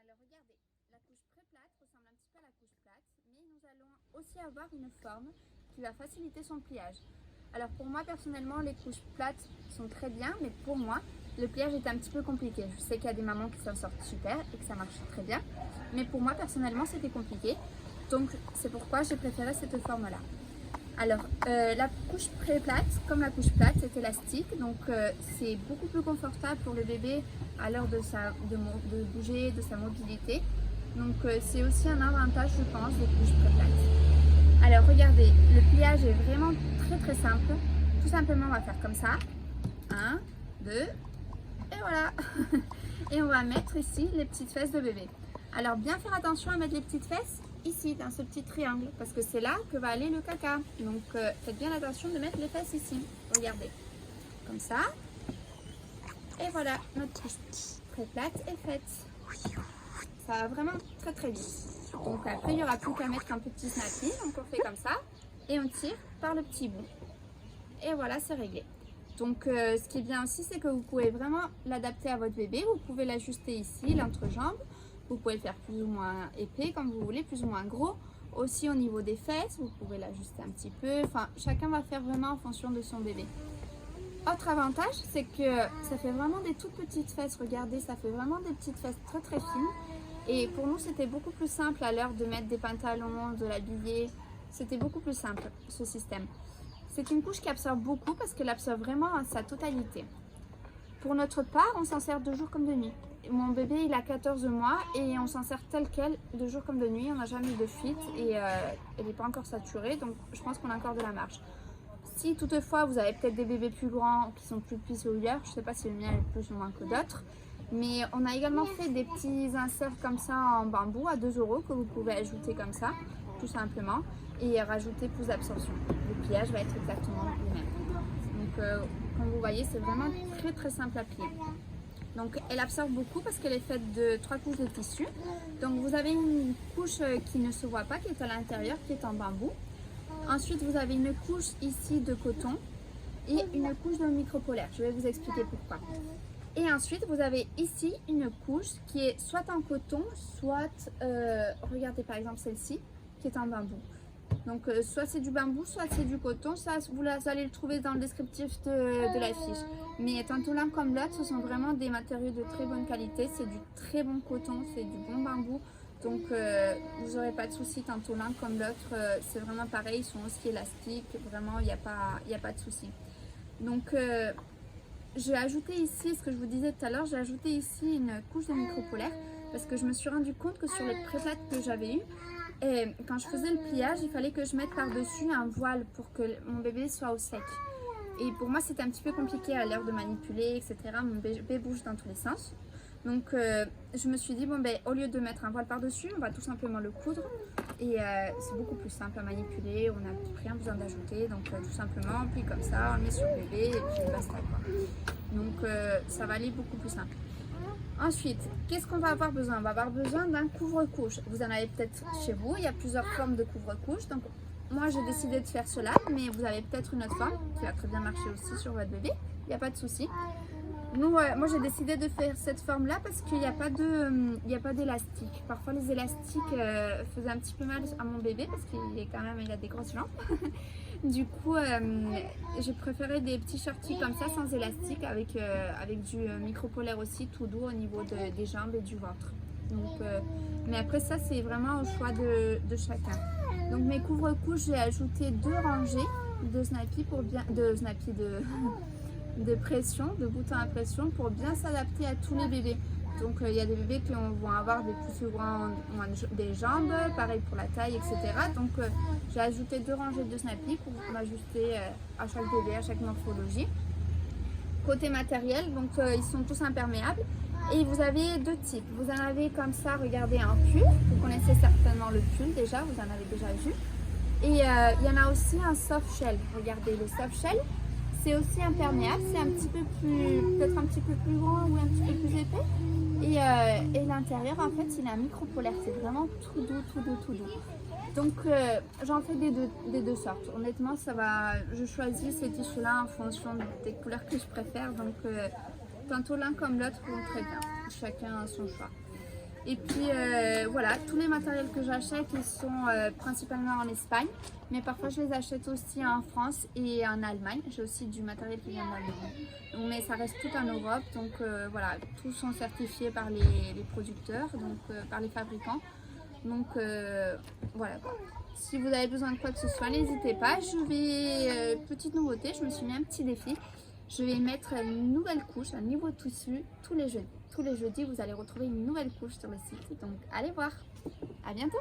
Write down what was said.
Alors regardez, la couche pré-plate ressemble un petit peu à la couche plate, mais nous allons aussi avoir une forme qui va faciliter son pliage. Alors pour moi personnellement, les couches plates sont très bien, mais pour moi, le pliage est un petit peu compliqué. Je sais qu'il y a des mamans qui s'en sortent super et que ça marche très bien, mais pour moi personnellement, c'était compliqué. Donc c'est pourquoi j'ai préféré cette forme-là. Alors, la couche pré-plate, comme la couche plate, c'est élastique, donc c'est beaucoup plus confortable pour le bébé à l'heure de bouger, de sa mobilité. Donc c'est aussi un avantage, je pense, des couches pré-plates. Alors regardez, le pliage est vraiment très simple. Tout simplement, on va faire comme ça. 1, 2, et voilà. Et on va mettre ici les petites fesses de bébé. Alors bien faire attention à mettre les petites fesses ici, dans ce petit triangle, parce que c'est là que va aller le caca. Donc faites bien attention de mettre les fesses ici. Regardez, comme ça. Et voilà, notre couche pré-plate est faite. Ça va vraiment très vite. Donc après, il n'y aura plus qu'à mettre un petit snappy. Donc on fait comme ça et on tire par le petit bout. Et voilà, c'est réglé. Donc ce qui est bien aussi, c'est que vous pouvez vraiment l'adapter à votre bébé. Vous pouvez l'ajuster ici, l'entrejambe. Vous pouvez le faire plus ou moins épais, comme vous voulez, plus ou moins gros. Aussi au niveau des fesses, vous pouvez l'ajuster un petit peu. Enfin, chacun va faire vraiment en fonction de son bébé. Autre avantage, c'est que ça fait vraiment des toutes petites fesses. Regardez, ça fait vraiment des petites fesses très fines. Et pour nous, c'était beaucoup plus simple à l'heure de mettre des pantalons, de l'habiller. C'était beaucoup plus simple, ce système. C'est une couche qui absorbe beaucoup parce qu'elle absorbe vraiment à sa totalité. Pour notre part, on s'en sert de jour comme de nuit. Mon bébé, il a 14 mois et on s'en sert tel quel, de jour comme de nuit. On n'a jamais eu de fuite et elle n'est pas encore saturée, donc je pense qu'on a encore de la marge. Si toutefois vous avez peut-être des bébés plus grands qui sont plus petits ou ailleurs, je ne sais pas si le mien est plus ou moins que d'autres, mais on a également fait des petits inserts comme ça en bambou à 2 € que vous pouvez ajouter comme ça, tout simplement, et rajouter plus d'absorption. Le pliage va être exactement le même. Donc comme vous voyez, c'est vraiment très simple à plier. Donc elle absorbe beaucoup parce qu'elle est faite de 3 couches de tissu. Donc vous avez une couche qui ne se voit pas, qui est à l'intérieur, qui est en bambou. Ensuite vous avez une couche ici de coton et une couche de micropolaire. Je vais vous expliquer pourquoi. Et ensuite vous avez ici une couche qui est soit en coton, soit, regardez par exemple celle-ci, qui est en bambou. Donc soit c'est du bambou, soit c'est du coton, ça vous allez le trouver dans le descriptif de la fiche. Mais tantôt l'un comme l'autre, ce sont vraiment des matériaux de très bonne qualité, c'est du très bon coton, c'est du bon bambou. Donc vous n'aurez pas de soucis tantôt l'un comme l'autre, c'est vraiment pareil, ils sont aussi élastiques, vraiment il n'y a pas de soucis. Donc j'ai ajouté ici, ce que je vous disais tout à l'heure, j'ai ajouté ici une couche de micropolaire parce que je me suis rendu compte que sur les pré-plates que j'avais eues, et quand je faisais le pliage, il fallait que je mette par-dessus un voile pour que mon bébé soit au sec. Et pour moi, c'était un petit peu compliqué à l'heure de manipuler, etc. Mon bébé bouge dans tous les sens. Donc, je me suis dit, bon, ben, au lieu de mettre un voile par-dessus, on va tout simplement le coudre. Et c'est beaucoup plus simple à manipuler, on n'a rien besoin d'ajouter. Donc, tout simplement, puis comme ça, on le met sur le bébé et puis basta, quoi. Donc, ça va aller beaucoup plus simple. Ensuite, qu'est-ce qu'on va avoir besoin? On va avoir besoin d'un couvre-couche. Vous en avez peut-être chez vous, il y a plusieurs formes de couvre-couche. Donc moi j'ai décidé de faire cela, mais vous avez peut-être une autre forme qui va très bien marcher aussi sur votre bébé. Il n'y a pas de souci. Nous, moi j'ai décidé de faire cette forme-là parce qu'il n'y a pas d'élastique. Parfois les élastiques faisaient un petit peu mal à mon bébé parce qu'il a des grosses jambes. Du coup, j'ai préféré des petits shorties comme ça, sans élastique, avec du micropolaire aussi, tout doux au niveau des jambes et du ventre. Donc, mais après ça, c'est vraiment au choix de chacun. Donc mes couvre-couches, j'ai ajouté 2 rangées de snappy de pression, de boutons à pression pour bien s'adapter à tous les bébés. Donc il y a des bébés qui vont avoir des plus grandes des jambes, pareil pour la taille, etc. Donc j'ai ajouté 2 rangées de snappy pour m'ajuster à chaque bébé, à chaque morphologie. Côté matériel, donc ils sont tous imperméables. Et vous avez 2 types. Vous en avez comme ça, regardez, un pull. Vous connaissez certainement le pull déjà, vous en avez déjà vu. Et il y en a aussi un soft shell. Regardez, le soft shell, c'est aussi imperméable. C'est un petit peu plus, peut-être un petit peu plus grand ou un petit peu plus épais. Et l'intérieur, en fait, il est un micropolaire. C'est vraiment tout doux. Donc, j'en fais des deux sortes. Honnêtement, je choisis ces tissus-là en fonction des couleurs que je préfère. Donc, tantôt l'un comme l'autre vont très bien. Chacun a son choix. Et puis voilà, tous les matériels que j'achète, ils sont principalement en Espagne. Mais parfois je les achète aussi en France et en Allemagne. J'ai aussi du matériel qui vient d'Allemagne. Mais ça reste tout en Europe. Donc voilà, tous sont certifiés par les producteurs, donc par les fabricants. Donc voilà quoi. Si vous avez besoin de quoi que ce soit, n'hésitez pas. Je vais, petite nouveauté, je me suis mis un petit défi. Je vais mettre une nouvelle couche, un nouveau tissu tous les jeudis. Tous les jeudis, vous allez retrouver une nouvelle couche sur le site. Donc allez voir. À bientôt.